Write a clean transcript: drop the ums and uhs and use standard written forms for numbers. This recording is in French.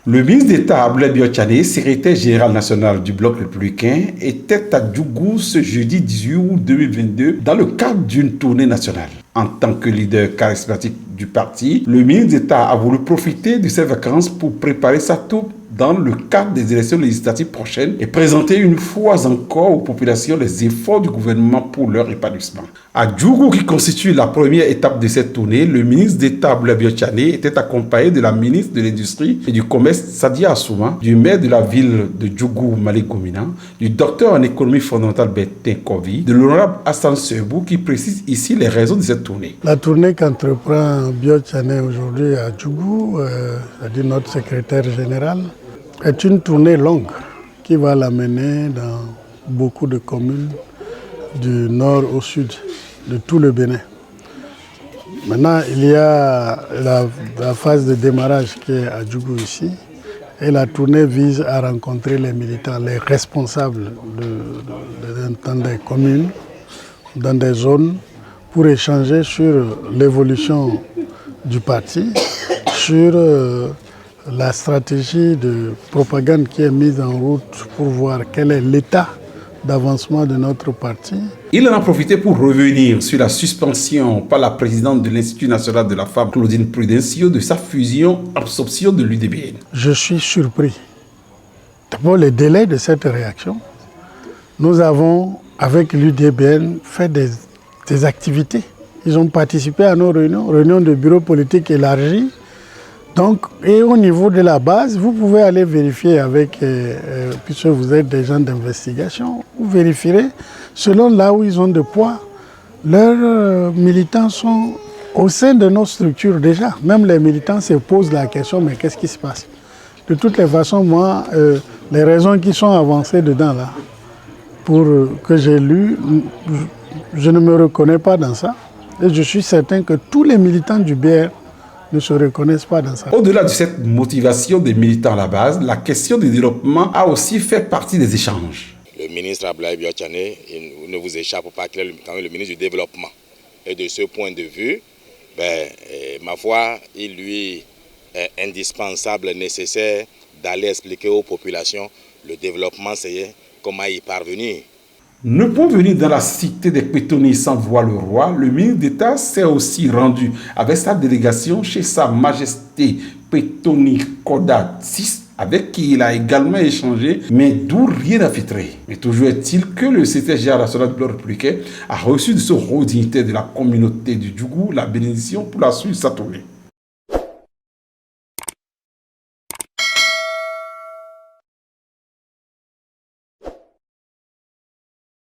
Le ministre d'État Abdoulaye Biotchané, secrétaire général national du Bloc républicain, était à Djougou ce jeudi 18 août 2022 dans le cadre d'une tournée nationale. En tant que leader charismatique du parti, le ministre d'État a voulu profiter de ses vacances pour préparer sa troupe dans le cadre des élections législatives prochaines et présenter une fois encore aux populations les efforts du gouvernement pour leur épanouissement. À Djougou, qui constitue la première étape de cette tournée, le ministre d'État Abdoulaye Biotchané était accompagné de la ministre de l'Industrie et du Commerce Sadia Assouma, du maire de la ville de Djougou Malick Gomina, du docteur en économie fondamentale Bertin Kovi, de l'honorable Hassan Sebou, qui précise ici les raisons de cette tournée. La tournée qu'entreprend Biotchané aujourd'hui à Djougou, c'est-à-dire notre secrétaire général, est une tournée longue qui va l'amener dans beaucoup de communes du nord au sud de tout le Bénin. Maintenant, il y a la phase de démarrage qui est à Djougou ici, et la tournée vise à rencontrer les militants, les responsables dans des communes, dans des zones, pour échanger sur l'évolution du parti, sur la stratégie de propagande qui est mise en route pour voir quel est l'état d'avancement de notre parti. Il en a profité pour revenir sur la suspension par la présidente de l'Institut national de la femme, Claudine Prudencio, de sa fusion-absorption de l'UDBN. Je suis surpris. D'abord, le délai de cette réaction. Nous avons, avec l'UDBN, fait des activités. Ils ont participé à nos réunions de bureau politique élargi. Donc, et au niveau de la base, vous pouvez aller vérifier avec, puisque vous êtes des gens d'investigation, vous vérifierez selon là où ils ont de poids. Leurs militants sont au sein de nos structures déjà. Même les militants se posent la question, mais qu'est-ce qui se passe? De toutes les façons, moi, les raisons qui sont avancées dedans, là, que j'ai lues, je ne me reconnais pas dans ça. Et je suis certain que tous les militants du BR ne se reconnaissent pas dans ça. Au-delà de cette motivation des militants à la base, la question du développement a aussi fait partie des échanges. Le ministre Abdoulaye Biotchané, il ne vous échappe pas qu'il est quand même le ministre du Développement. Et de ce point de vue, ma foi, il lui est indispensable, nécessaire d'aller expliquer aux populations le développement, c'est comment y parvenir. Ne pouvant venir dans la cité des pétonniers sans voir le roi, le ministre d'État s'est aussi rendu avec sa délégation chez Sa Majesté Pétonnie Koda VI, avec qui il a également échangé, mais d'où rien n'a filtré. Mais toujours est-il que le secrétaire général national du Bloc républicain a reçu de ce haut dignitaire de la communauté du Djougou la bénédiction pour la suite de sa tournée.